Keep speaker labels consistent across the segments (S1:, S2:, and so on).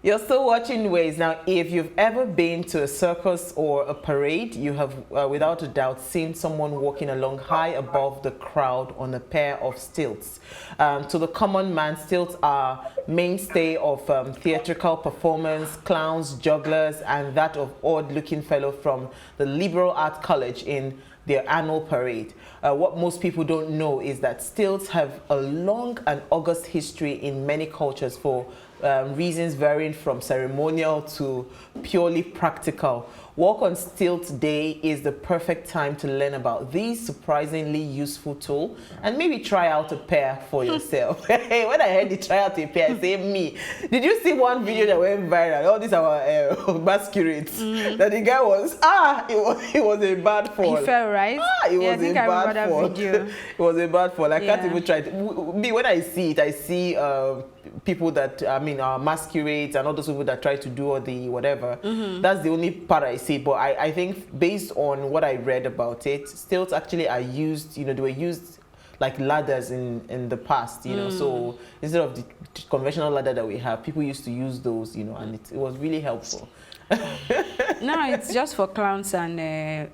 S1: You're still watching Ways. Now, if you've ever been to a circus or a parade, you have without a doubt seen someone walking along high above the crowd on a pair of stilts. To the common man, stilts are mainstay of theatrical performance, clowns, jugglers, and that of odd-looking fellow from the Liberal Arts College in their annual parade. What most people don't know is that stilts have a long and august history in many cultures for reasons varying from ceremonial to purely practical. Walk on Stilts Day is the perfect time to learn about these surprisingly useful tool and maybe try out a pair for yourself. Hey, when I heard the try out a pair, I say me. Did you see one video that went viral? All these our masquerades. That the guy was it was a bad fall.
S2: He fell, right?
S1: It was a bad fall. It was a bad fall. I can't even try it. Me, when I see it, I see people that are masquerades and all those people that try to do all the whatever. That's the only part I see. But I think based on what I read about it, stilts actually are used. They were used like ladders in the past. So instead of the conventional ladder that we have, people used to use those. And it was really helpful.
S2: No, it's just for clowns and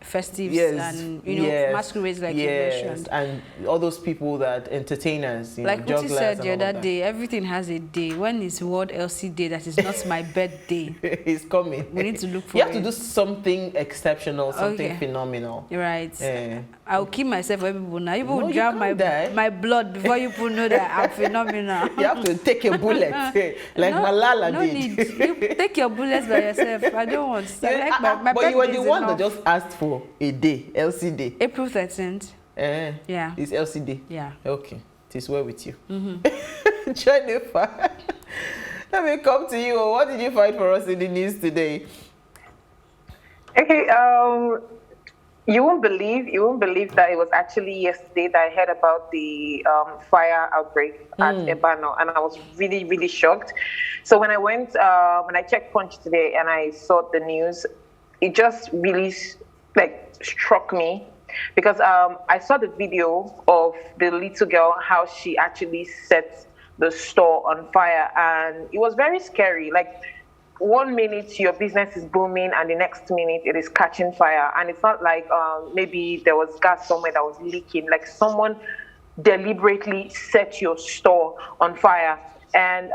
S2: festives and masquerades like you mentioned.
S1: And all those people that entertainers,
S2: like what you said the other day, everything has a day. When is World LC Day? That is not my birthday.
S1: It's coming.
S2: We need to look for
S1: You have to do something exceptional, something phenomenal.
S2: Right. I'll keep myself for people now. You will drown my blood before you people know that I'm phenomenal.
S1: You have to take a bullet, like Malala did.
S2: Need. You take your bullets by yourself. I don't want to. My
S1: but you were the one that just asked for a day, LC Day.
S2: April 13th. Yeah.
S1: It's LC Day?
S2: Yeah.
S1: Okay. It is well with you. Jennifer, let me come to you. What did you find for us in the news today?
S3: Okay, you won't believe that it was actually yesterday that I heard about the fire outbreak at Ebeano, and I was really, really shocked. So when I checked Punch today and I saw the news, it just really struck me because I saw the video of the little girl, how she actually set the store on fire, and it was very scary. Like, 1 minute your business is booming and the next minute it is catching fire, and it's not like maybe there was gas somewhere that was leaking. Like, someone deliberately set your store on fire. And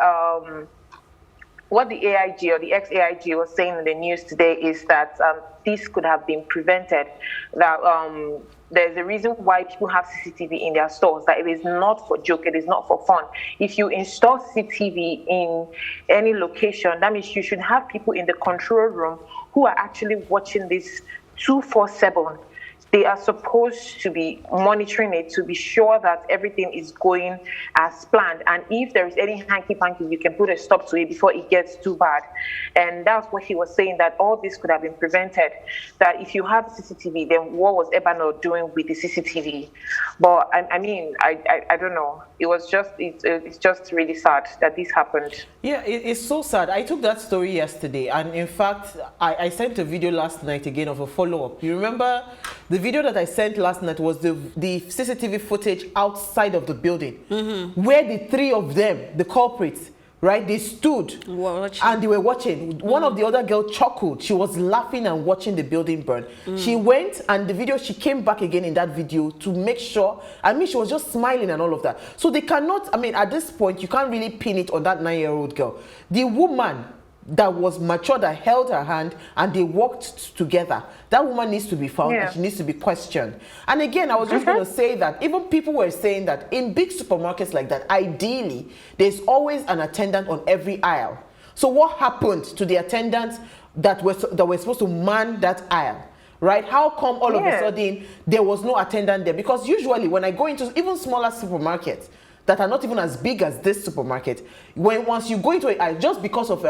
S3: what the AIG or the ex-AIG was saying in the news today is that this could have been prevented. That there's a reason why people have CCTV in their stores, that it is not for joke, it is not for fun. If you install CCTV in any location, that means you should have people in the control room who are actually watching this 24/7. They are supposed to be monitoring it to be sure that everything is going as planned. And if there is any hanky-panky, you can put a stop to it before it gets too bad. And that's what he was saying, that all this could have been prevented. That if you have CCTV, then what was Ebeano doing with the CCTV? But I don't know. It's just really sad that this happened.
S1: Yeah, it's so sad. I took that story yesterday, and in fact, I sent a video last night again of a follow-up. You remember the video that I sent last night was the CCTV footage outside of the building, where the three of them, the culprits, right, they stood and they were watching. One of the other girls chuckled. She was laughing and watching the building burn. She went, and the video, she came back again in that video to make sure, she was just smiling and all of that. So they cannot, at this point, you can't really pin it on that 9-year-old girl. The woman that was mature, that held her hand, and they walked together. That woman needs to be found, and she needs to be questioned. And again, I was just going to say that even people were saying that in big supermarkets like that, ideally, there's always an attendant on every aisle. So what happened to the attendants that were supposed to man that aisle? Right? How come all of a sudden there was no attendant there? Because usually when I go into even smaller supermarkets that are not even as big as this supermarket, once you go into it, just because of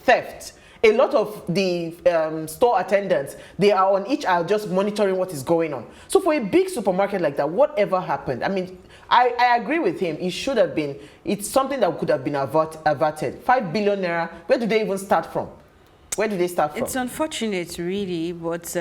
S1: theft, a lot of the store attendants, they are on each aisle just monitoring what is going on. So for a big supermarket like that, whatever happened, I agree with him. It should have been, it's something that could have been averted. 5 billion naira, where do they even start from? Where did they start from?
S2: It's unfortunate, really, but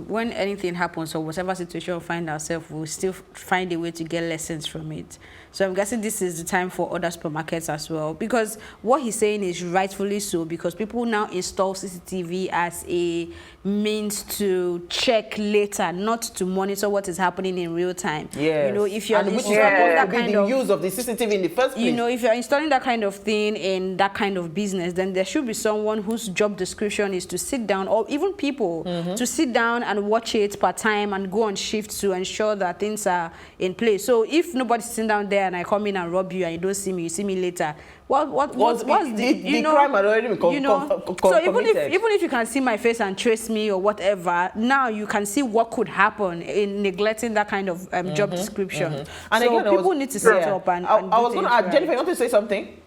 S2: when anything happens or whatever situation we find ourselves, we'll still find a way to get lessons from it. So I'm guessing this is the time for other supermarkets as well, because what he's saying is rightfully so, because people now install CCTV as a means to check later, not to monitor what is happening in real time.
S1: Yes.
S2: You know, if you're
S1: which is
S2: installing that
S1: supposed to be
S2: kind
S1: the
S2: of
S1: use of the CCTV in the first place.
S2: You know, if you're installing that kind of thing in that kind of business, then there should be someone whose job description is to sit down, or even people to sit down and watch it part time and go on shift to ensure that things are in place. So if nobody's sitting down there and I come in and rob you and you don't see me, you see me later, what's the
S1: crime had already been
S2: so even if you can see my face and trace me or whatever, now you can see what could happen in neglecting that kind of job description. And so again, people need to sit up and
S1: I was going to add, Jennifer, you want to say something?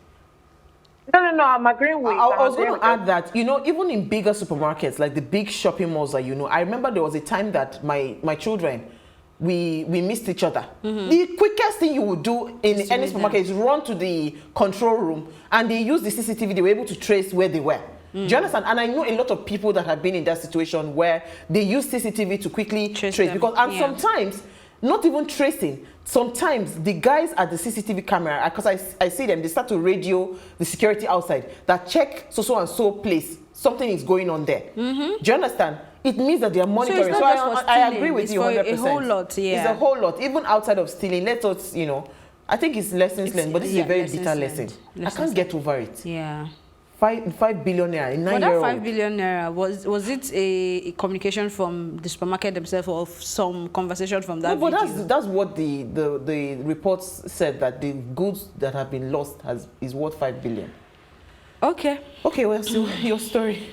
S3: No, I'm agreeing with you.
S1: I was going to add that, you know, even in bigger supermarkets, like the big shopping malls that, you know, I remember there was a time that my children, we missed each other. The quickest thing you would do in any supermarket is run to the control room, and they use the CCTV. They were able to trace where they were. Do you understand? And I know a lot of people that have been in that situation where they use CCTV to quickly trace because, and sometimes, not even tracing, sometimes the guys at the CCTV camera, because I see them, they start to radio the security outside that check so and so place, something is going on there. Do you understand? It means that they are monitoring. So I agree with you 100%.
S2: It's a whole lot,
S1: It's a whole lot. Even outside of stealing, let us, you know, I think it's lessons learned, but this is a very bitter lesson. I can't get over it.
S2: Yeah.
S1: 5 billion naira in 9 years.
S2: But that 5 billion naira, was it a communication from the supermarket themselves or some conversation from that video?
S1: But that's what the reports said, that the goods that have been lost is worth 5 billion.
S2: Okay.
S1: Okay, well, so your story.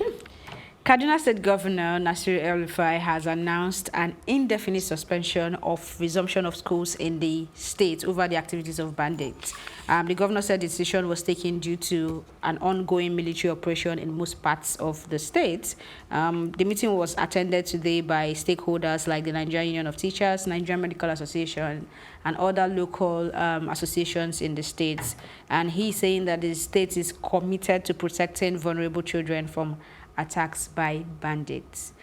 S2: Kaduna State Governor Nasir El-Rufai has announced an indefinite suspension of resumption of schools in the state over the activities of bandits. The governor said the decision was taken due to an ongoing military operation in most parts of the state. The meeting was attended today by stakeholders like the Nigerian Union of Teachers, Nigerian Medical Association, and other local associations in the states. And he's saying that the state is committed to protecting vulnerable children from attacks by bandits.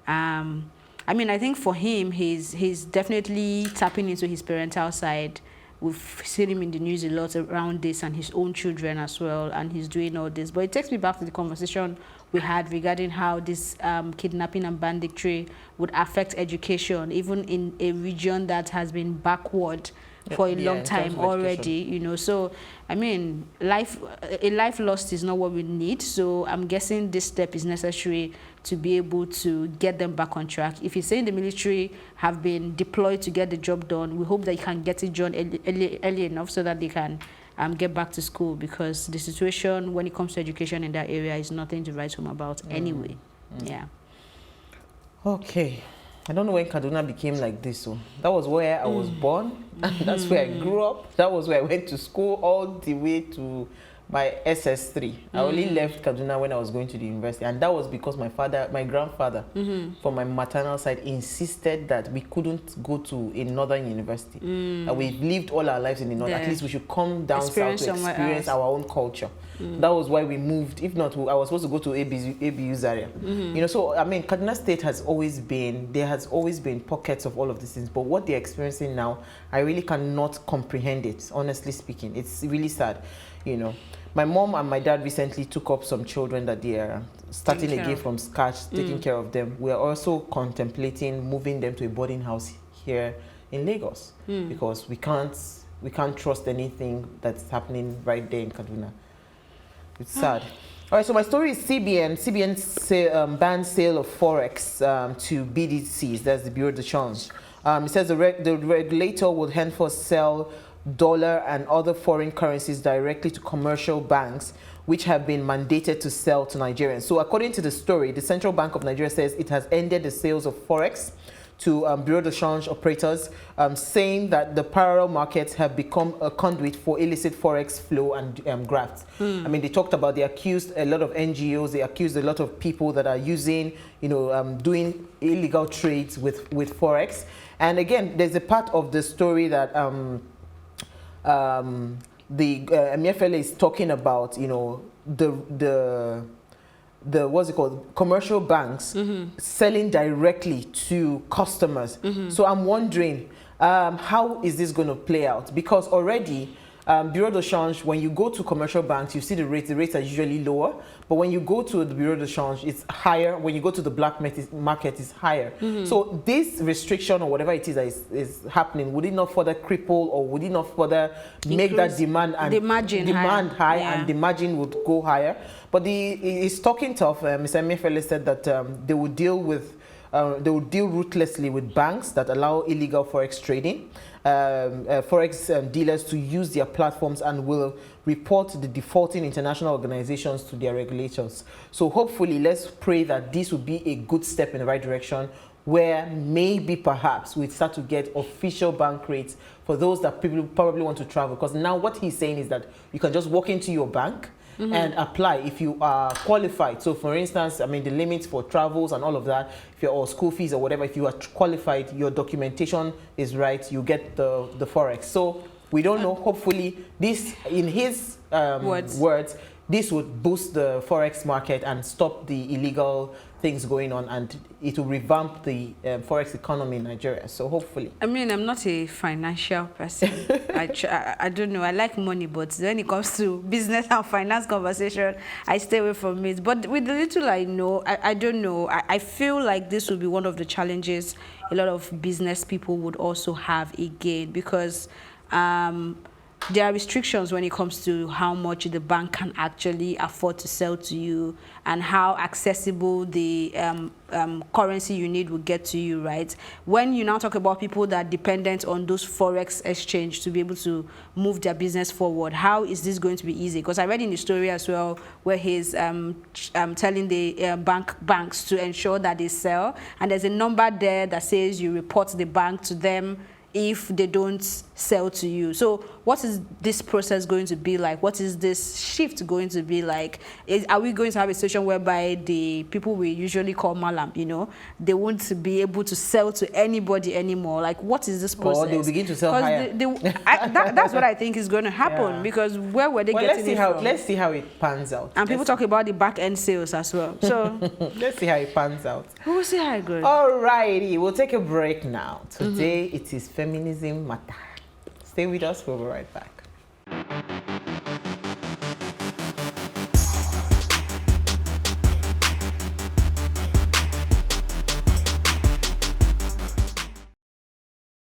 S2: I mean, I think for him, he's definitely tapping into his parental side. We've seen him in the news a lot around this, and his own children as well, and he's doing all this. But it takes me back to the conversation we had regarding how this kidnapping and banditry would affect education, even in a region that has been backward for a long time already, you know. So I mean, a life lost is not what we need. So I'm guessing this step is necessary to be able to get them back on track. If you're saying the military have been deployed to get the job done, we hope that you can get it done early enough so that they can get back to school, because the situation when it comes to education in that area is nothing to write home about anyway. Yeah.
S1: Okay. I don't know when Kaduna became like this. So that was where I was born, and that's where I grew up. That was where I went to school all the way to my SS3. I only left Kaduna when I was going to the university, and that was because my grandfather, from my maternal side, insisted that we couldn't go to a northern university. That we've lived all our lives in the north. At least we should come down south to experience our own culture. That was why we moved. If not, I was supposed to go to ABU Zaria. You know, so I mean, Kaduna State has always been pockets of all of these things. But what they're experiencing now, I really cannot comprehend it. Honestly speaking, it's really sad. You know, my mom and my dad recently took up some children that they are starting again from scratch, taking care of them. We are also contemplating moving them to a boarding house here in Lagos, because we can't trust anything that's happening right there in Kaduna. It's sad. All right, so my story is CBN. CBN banned sale of FOREX to BDCs. That's the Bureau de Change. It says the regulator will henceforth sell dollar and other foreign currencies directly to commercial banks, which have been mandated to sell to Nigerians. So according to the story, the Central Bank of Nigeria says it has ended the sales of FOREX to Bureau de Change operators, saying that the parallel markets have become a conduit for illicit Forex flow and graft. I mean, they accused a lot of NGOs, they accused a lot of people that are using, you know, doing illegal trades with Forex. And again, there's a part of the story that the MFLA is talking about, you know, the the what's it called, commercial banks selling directly to customers. So I'm wondering, how is this going to play out? Because already Bureau de Change, when you go to commercial banks, you see the rates are usually lower, but when you go to the Bureau de Change, it's higher. When you go to the black market, it's higher. So this restriction or whatever it is that is happening, would it not further cripple, or would it not further make that demand and
S2: the margin
S1: high and the margin would go higher? But it's talking tough. Mr. Emefiele said that they would deal ruthlessly with banks that allow illegal forex trading, forex dealers to use their platforms, and will report the defaulting international organizations to their regulators. So hopefully, let's pray that this will be a good step in the right direction, where maybe perhaps we start to get official bank rates for those that people probably want to travel. Because now what he's saying is that you can just walk into your bank and apply if you are qualified. So for instance, I mean, the limits for travels and all of that, if you're, or school fees or whatever, if you are qualified, your documentation is right, you get the forex. So we don't know. Hopefully this, in his words, this would boost the forex market and stop the illegal things going on, and it will revamp the forex economy in Nigeria. So hopefully.
S2: I mean, I'm not a financial person. I don't know. I like money, but when it comes to business and finance conversation, I stay away from it. But with the little I know, I don't know. I feel like this will be one of the challenges a lot of business people would also have again, because there are restrictions when it comes to how much the bank can actually afford to sell to you, and how accessible the currency you need will get to you, right? When you now talk about people that are dependent on those forex exchange to be able to move their business forward, how is this going to be easy? Because I read in the story as well where he's telling the banks to ensure that they sell, and there's a number there that says you report the bank to them if they don't sell to you. So what is this process going to be like? What is this shift going to be like? Are we going to have a situation whereby the people we usually call malam, you know, they won't be able to sell to anybody anymore? Like, what is this process?
S1: Or they'll begin to sell higher.
S2: That's what I think is going to happen, because where were they getting it from?
S1: Let's see how it pans out.
S2: And people talk about the back-end sales as well. So
S1: let's see how it pans out.
S2: We'll see how it goes.
S1: Alrighty, we'll take a break now. Today it is Feminism Matter. Stay with us, we'll be right back.